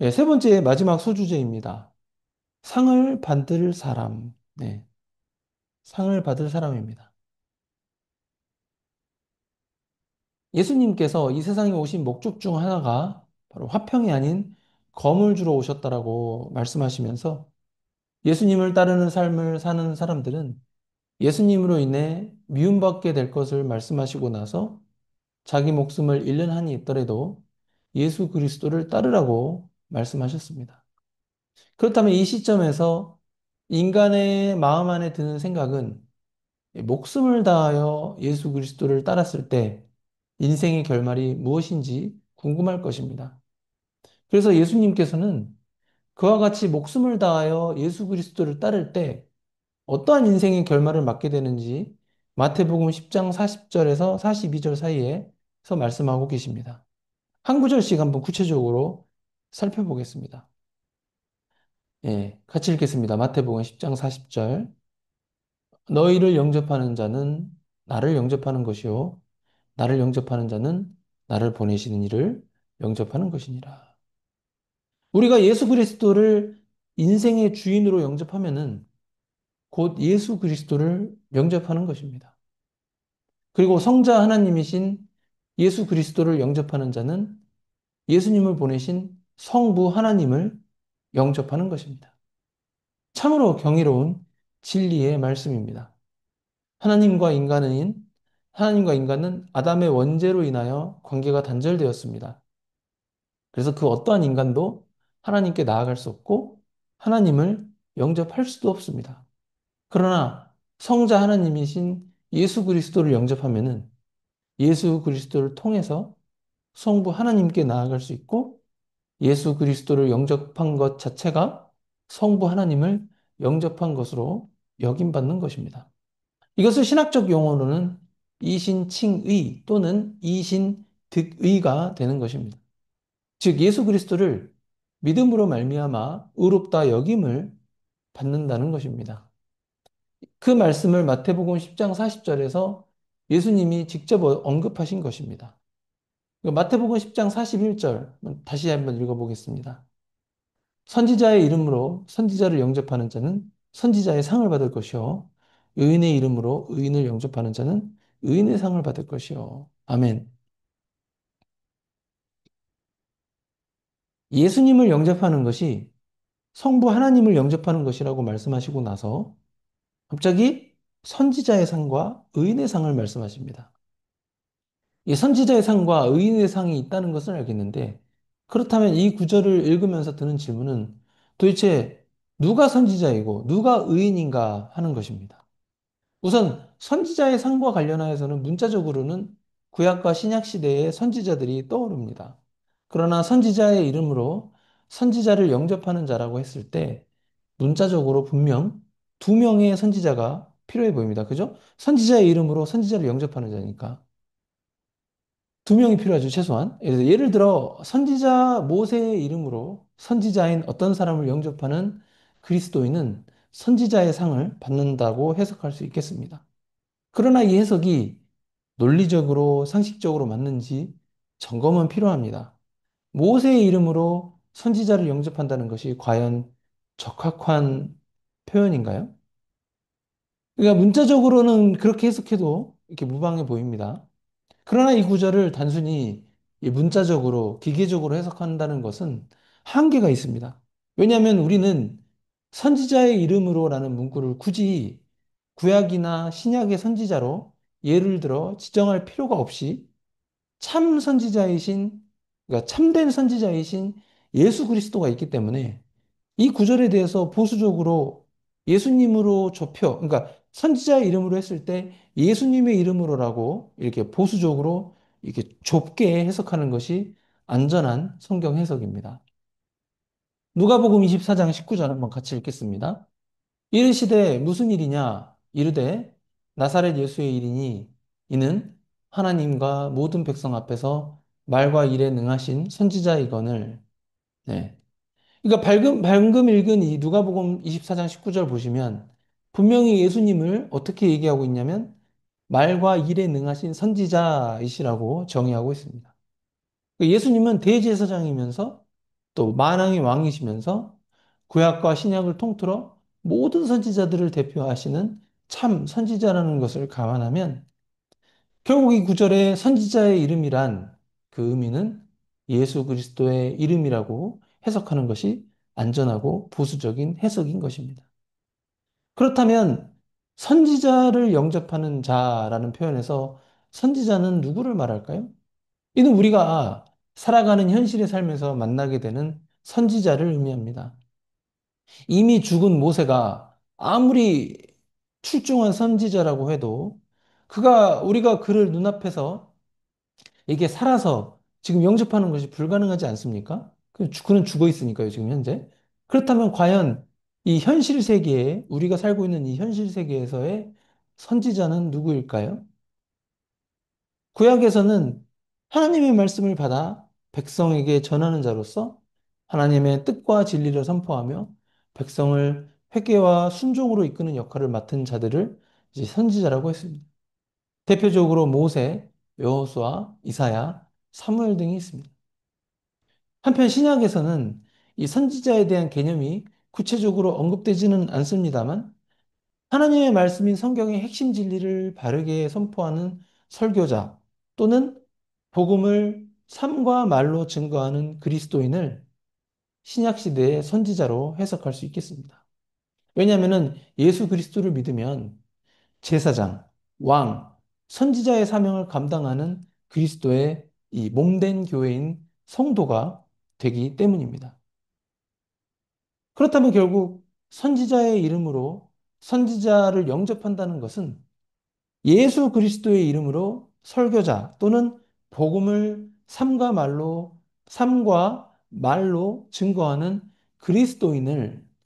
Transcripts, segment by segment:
네, 세 번째 마지막 소주제입니다. 상을 받을 사람. 네, 상을 받을 사람입니다. 예수님께서 이 세상에 오신 목적 중 하나가 바로 화평이 아닌 검을 주러 오셨다라고 말씀하시면서 예수님을 따르는 삶을 사는 사람들은 예수님으로 인해 미움받게 될 것을 말씀하시고 나서 자기 목숨을 잃는 한이 있더라도 예수 그리스도를 따르라고 말씀하셨습니다. 그렇다면 이 시점에서 인간의 마음 안에 드는 생각은 목숨을 다하여 예수 그리스도를 따랐을 때 인생의 결말이 무엇인지 궁금할 것입니다. 그래서 예수님께서는 그와 같이 목숨을 다하여 예수 그리스도를 따를 때 어떠한 인생의 결말을 맞게 되는지 마태복음 10장 40절에서 42절 사이에서 말씀하고 계십니다. 한 구절씩 한번 구체적으로 살펴보겠습니다. 예, 같이 읽겠습니다. 마태복음 10장 40절. 너희를 영접하는 자는 나를 영접하는 것이요. 나를 영접하는 자는 나를 보내시는 이를 영접하는 것이니라. 우리가 예수 그리스도를 인생의 주인으로 영접하면은 곧 예수 그리스도를 영접하는 것입니다. 그리고 성자 하나님이신 예수 그리스도를 영접하는 자는 예수님을 보내신 성부 하나님을 영접하는 것입니다. 참으로 경이로운 진리의 말씀입니다. 하나님과 인간은 하나님과 인간은 아담의 원죄로 인하여 관계가 단절되었습니다. 그래서 그 어떠한 인간도 하나님께 나아갈 수 없고 하나님을 영접할 수도 없습니다. 그러나 성자 하나님이신 예수 그리스도를 영접하면은 예수 그리스도를 통해서 성부 하나님께 나아갈 수 있고 예수 그리스도를 영접한 것 자체가 성부 하나님을 영접한 것으로 여김받는 것입니다. 이것을 신학적 용어로는 이신칭의 또는 이신득의가 되는 것입니다. 즉 예수 그리스도를 믿음으로 말미암아 의롭다 여김을 받는다는 것입니다. 그 말씀을 마태복음 10장 40절에서 예수님이 직접 언급하신 것입니다. 마태복음 10장 41절 다시 한번 읽어보겠습니다. 선지자의 이름으로 선지자를 영접하는 자는 선지자의 상을 받을 것이요 의인의 이름으로 의인을 영접하는 자는 의인의 상을 받을 것이요. 아멘. 예수님을 영접하는 것이 성부 하나님을 영접하는 것이라고 말씀하시고 나서 갑자기 선지자의 상과 의인의 상을 말씀하십니다. 이 선지자의 상과 의인의 상이 있다는 것을 알겠는데 그렇다면 이 구절을 읽으면서 드는 질문은 도대체 누가 선지자이고 누가 의인인가 하는 것입니다. 우선 선지자의 상과 관련하여서는 문자적으로는 구약과 신약 시대의 선지자들이 떠오릅니다. 그러나 선지자의 이름으로 선지자를 영접하는 자라고 했을 때 문자적으로 분명 두 명의 선지자가 필요해 보입니다. 그죠? 선지자의 이름으로 선지자를 영접하는 자니까. 두 명이 필요하죠, 최소한. 예를 들어, 선지자 모세의 이름으로 선지자인 어떤 사람을 영접하는 그리스도인은 선지자의 상을 받는다고 해석할 수 있겠습니다. 그러나 이 해석이 논리적으로, 상식적으로 맞는지 점검은 필요합니다. 모세의 이름으로 선지자를 영접한다는 것이 과연 적합한 표현인가요? 그러니까 문자적으로는 그렇게 해석해도 이렇게 무방해 보입니다. 그러나 이 구절을 단순히 이 문자적으로, 기계적으로 해석한다는 것은 한계가 있습니다. 왜냐하면 우리는 선지자의 이름으로라는 문구를 굳이 구약이나 신약의 선지자로 예를 들어 지정할 필요가 없이 참 선지자이신, 그러니까 참된 선지자이신 예수 그리스도가 있기 때문에 이 구절에 대해서 보수적으로 예수님으로 좁혀, 그러니까 선지자의 이름으로 했을 때 예수님의 이름으로라고 이렇게 보수적으로 이렇게 좁게 해석하는 것이 안전한 성경 해석입니다. 누가복음 24장 19절 한번 같이 읽겠습니다. 이르시되 무슨 일이냐? 이르되 나사렛 예수의 일이니 이는 하나님과 모든 백성 앞에서 말과 일에 능하신 선지자이거늘. 네. 그러니까 방금 읽은 이 누가복음 24장 19절 보시면 분명히 예수님을 어떻게 얘기하고 있냐면 말과 일에 능하신 선지자이시라고 정의하고 있습니다. 그러니까 예수님은 대제사장이면서 또 만왕의 왕이시면서 구약과 신약을 통틀어 모든 선지자들을 대표하시는 참 선지자라는 것을 감안하면 결국 이 구절의 선지자의 이름이란 그 의미는 예수 그리스도의 이름이라고 해석하는 것이 안전하고 보수적인 해석인 것입니다. 그렇다면 선지자를 영접하는 자라는 표현에서 선지자는 누구를 말할까요? 이는 우리가 살아가는 현실의 삶에서 만나게 되는 선지자를 의미합니다. 이미 죽은 모세가 아무리 출중한 선지자라고 해도 우리가 그를 눈앞에서 이게 살아서 지금 영접하는 것이 불가능하지 않습니까? 그는 죽어 있으니까요, 지금 현재. 그렇다면 과연 이 현실 세계에, 우리가 살고 있는 이 현실 세계에서의 선지자는 누구일까요? 구약에서는 하나님의 말씀을 받아 백성에게 전하는 자로서 하나님의 뜻과 진리를 선포하며 백성을 회개와 순종으로 이끄는 역할을 맡은 자들을 이제 선지자라고 했습니다. 대표적으로 모세, 여호수아, 이사야, 사무엘 등이 있습니다. 한편 신약에서는 이 선지자에 대한 개념이 구체적으로 언급되지는 않습니다만 하나님의 말씀인 성경의 핵심 진리를 바르게 선포하는 설교자 또는 복음을 삶과 말로 증거하는 그리스도인을 신약 시대의 선지자로 해석할 수 있겠습니다. 왜냐하면 예수 그리스도를 믿으면 제사장, 왕, 선지자의 사명을 감당하는 그리스도의 이 몸된 교회인 성도가 되기 때문입니다. 그렇다면 결국 선지자의 이름으로 선지자를 영접한다는 것은 예수 그리스도의 이름으로 설교자 또는 복음을 삶과 말로 증거하는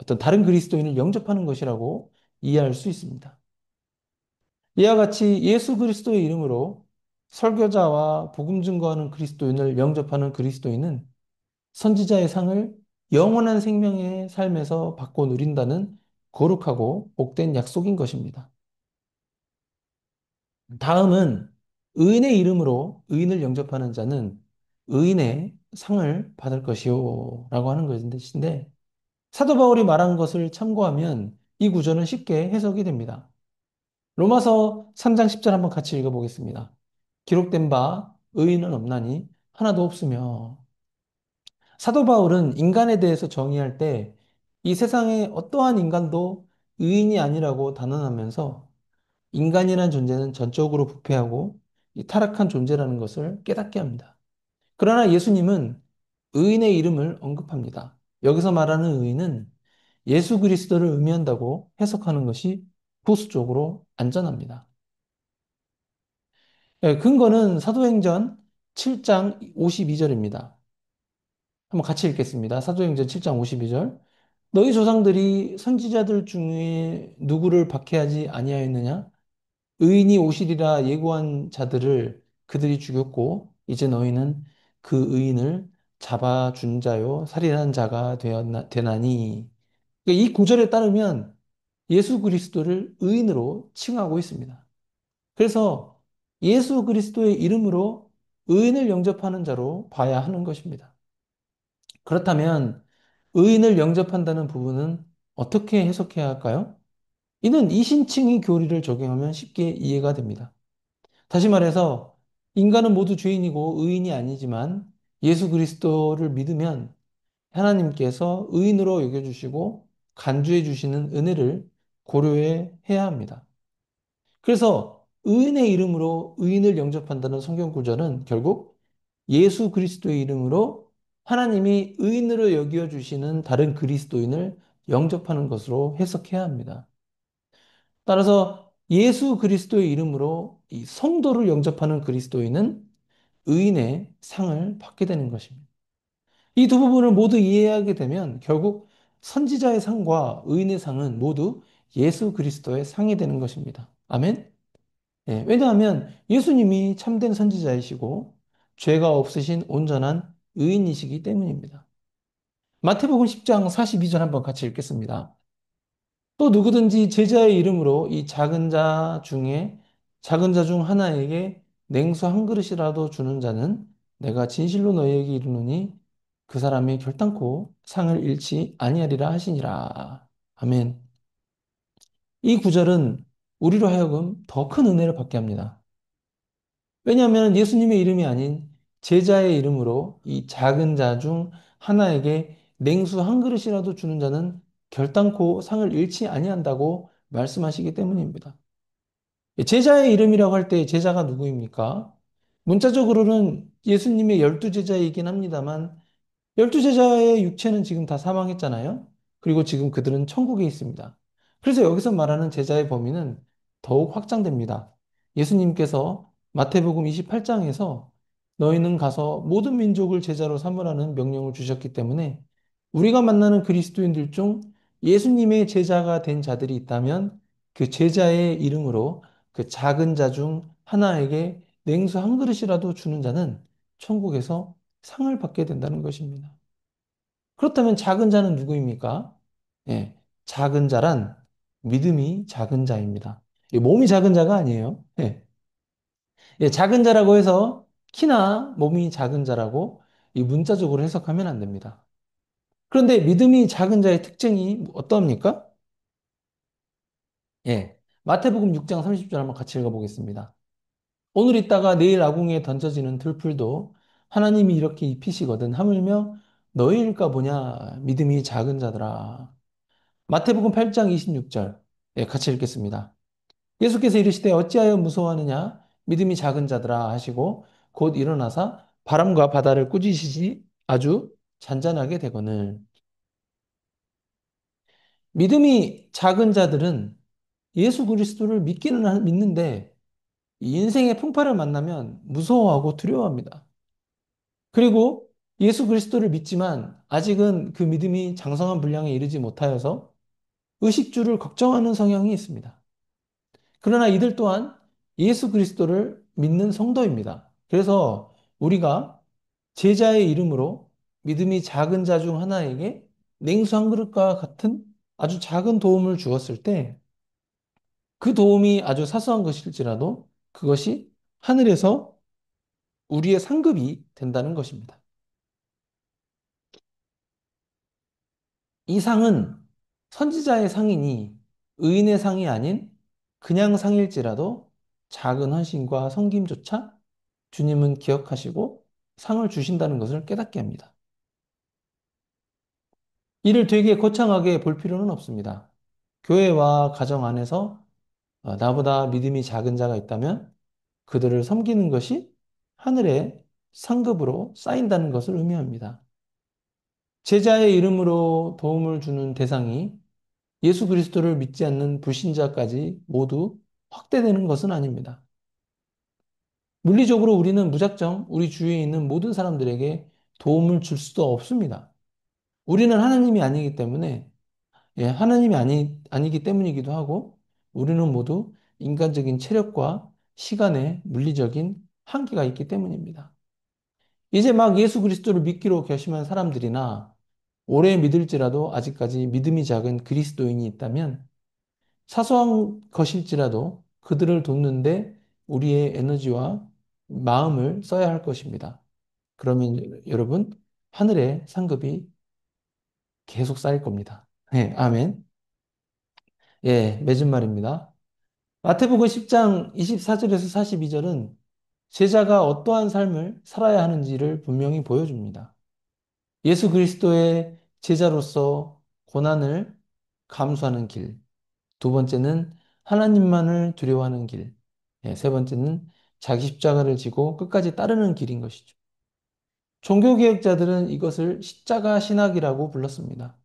어떤 다른 그리스도인을 영접하는 것이라고 이해할 수 있습니다. 이와 같이 예수 그리스도의 이름으로 설교자와 복음 증거하는 그리스도인을 영접하는 그리스도인은 선지자의 상을 영원한 생명의 삶에서 받고 누린다는 거룩하고 복된 약속인 것입니다. 다음은 의인의 이름으로 의인을 영접하는 자는 의인의 상을 받을 것이요 라고 하는 것인데 사도 바울이 말한 것을 참고하면 이 구절은 쉽게 해석이 됩니다. 로마서 3장 10절 한번 같이 읽어보겠습니다. 기록된 바 의인은 없나니 하나도 없으며 사도 바울은 인간에 대해서 정의할 때 이 세상의 어떠한 인간도 의인이 아니라고 단언하면서 인간이라는 존재는 전적으로 부패하고 이 타락한 존재라는 것을 깨닫게 합니다. 그러나 예수님은 의인의 이름을 언급합니다. 여기서 말하는 의인은 예수 그리스도를 의미한다고 해석하는 것이 보수적으로 안전합니다. 근거는 사도행전 7장 52절입니다. 한번 같이 읽겠습니다. 사도행전 7장 52절. 너희 조상들이 선지자들 중에 누구를 박해하지 아니하였느냐? 의인이 오시리라 예고한 자들을 그들이 죽였고 이제 너희는 그 의인을 잡아준 자요 살인한 자가 되나니. 그러니까 이 구절에 따르면 예수 그리스도를 의인으로 칭하고 있습니다. 그래서 예수 그리스도의 이름으로 의인을 영접하는 자로 봐야 하는 것입니다. 그렇다면 의인을 영접한다는 부분은 어떻게 해석해야 할까요? 이는 이신칭의 교리를 적용하면 쉽게 이해가 됩니다. 다시 말해서 인간은 모두 죄인이고 의인이 아니지만 예수 그리스도를 믿으면 하나님께서 의인으로 여겨주시고 간주해 주시는 은혜를 고려해 해야 합니다. 그래서 의인의 이름으로 의인을 영접한다는 성경 구절은 결국 예수 그리스도의 이름으로 하나님이 의인으로 여겨 주시는 다른 그리스도인을 영접하는 것으로 해석해야 합니다. 따라서 예수 그리스도의 이름으로 이 성도를 영접하는 그리스도인은 의인의 상을 받게 되는 것입니다. 이 두 부분을 모두 이해하게 되면 결국 선지자의 상과 의인의 상은 모두 예수 그리스도의 상이 되는 것입니다. 아멘? 왜냐하면 예수님이 참된 선지자이시고 죄가 없으신 온전한 의인이시기 때문입니다. 마태복음 10장 42절 한번 같이 읽겠습니다. 또 누구든지 제자의 이름으로 이 작은 자 중 하나에게 냉수 한 그릇이라도 주는 자는 내가 진실로 너희에게 이르노니 그 사람이 결단코 상을 잃지 아니하리라 하시니라. 아멘. 이 구절은 우리로 하여금 더 큰 은혜를 받게 합니다. 왜냐하면 예수님의 이름이 아닌 제자의 이름으로 이 작은 자 중 하나에게 냉수 한 그릇이라도 주는 자는 결단코 상을 잃지 아니한다고 말씀하시기 때문입니다. 제자의 이름이라고 할 때 제자가 누구입니까? 문자적으로는 예수님의 12제자이긴 합니다만 열두 제자의 육체는 지금 다 사망했잖아요. 그리고 지금 그들은 천국에 있습니다. 그래서 여기서 말하는 제자의 범위는 더욱 확장됩니다. 예수님께서 마태복음 28장에서 너희는 가서 모든 민족을 제자로 삼으라는 명령을 주셨기 때문에 우리가 만나는 그리스도인들 중 예수님의 제자가 된 자들이 있다면 그 제자의 이름으로 그 작은 자 중 하나에게 냉수 한 그릇이라도 주는 자는 천국에서 상을 받게 된다는 것입니다. 그렇다면 작은 자는 누구입니까? 예, 작은 자란 믿음이 작은 자입니다. 이 몸이 작은 자가 아니에요. 예, 예, 작은 자라고 해서 키나 몸이 작은 자라고 이 문자적으로 해석하면 안 됩니다. 그런데 믿음이 작은 자의 특징이 어떠합니까? 예, 마태복음 6장 30절 한번 같이 읽어보겠습니다. 오늘 있다가 내일 아궁이에 던져지는 들풀도 하나님이 이렇게 입히시거든 하물며 너희일까 보냐 믿음이 작은 자들아. 마태복음 8장 26절. 예, 같이 읽겠습니다. 예수께서 이르시되 어찌하여 무서워하느냐 믿음이 작은 자들아 하시고 곧 일어나사 바람과 바다를 꾸짖으시지 아주 잔잔하게 되거늘. 믿음이 작은 자들은 예수 그리스도를 믿는데 이 인생의 풍파를 만나면 무서워하고 두려워합니다. 그리고 예수 그리스도를 믿지만 아직은 그 믿음이 장성한 분량에 이르지 못하여서 의식주를 걱정하는 성향이 있습니다. 그러나 이들 또한 예수 그리스도를 믿는 성도입니다. 그래서 우리가 제자의 이름으로 믿음이 작은 자 중 하나에게 냉수 한 그릇과 같은 아주 작은 도움을 주었을 때 그 도움이 아주 사소한 것일지라도 그것이 하늘에서 우리의 상급이 된다는 것입니다. 이 상은 선지자의 상이니 의인의 상이 아닌 그냥 상일지라도 작은 헌신과 섬김조차 주님은 기억하시고 상을 주신다는 것을 깨닫게 합니다. 이를 되게 거창하게 볼 필요는 없습니다. 교회와 가정 안에서 나보다 믿음이 작은 자가 있다면 그들을 섬기는 것이 하늘의 상급으로 쌓인다는 것을 의미합니다. 제자의 이름으로 도움을 주는 대상이 예수 그리스도를 믿지 않는 불신자까지 모두 확대되는 것은 아닙니다. 물리적으로 우리는 무작정 우리 주위에 있는 모든 사람들에게 도움을 줄 수도 없습니다. 우리는 하나님이 아니기 때문에, 예, 하나님이 아니기 때문이기도 하고, 우리는 모두 인간적인 체력과 시간의 물리적인 한계가 있기 때문입니다. 이제 막 예수 그리스도를 믿기로 결심한 사람들이나 오래 믿을지라도 아직까지 믿음이 작은 그리스도인이 있다면 사소한 것일지라도 그들을 돕는데 우리의 에너지와 마음을 써야 할 것입니다. 그러면 여러분, 하늘의 상급이 계속 쌓일 겁니다. 네, 아멘. 예, 맺은 말입니다. 마태복음 10장 24절에서 42절은 제자가 어떠한 삶을 살아야 하는지를 분명히 보여줍니다. 예수 그리스도의 제자로서 고난을 감수하는 길. 두 번째는 하나님만을 두려워하는 길. 예, 세 번째는 자기 십자가를 지고 끝까지 따르는 길인 것이죠. 종교개혁자들은 이것을 십자가 신학이라고 불렀습니다.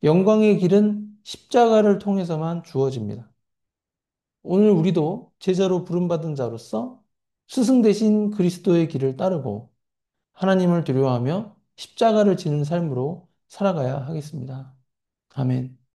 영광의 길은 십자가를 통해서만 주어집니다. 오늘 우리도 제자로 부름받은 자로서 스승 대신 그리스도의 길을 따르고 하나님을 두려워하며 십자가를 지는 삶으로 살아가야 하겠습니다. 아멘.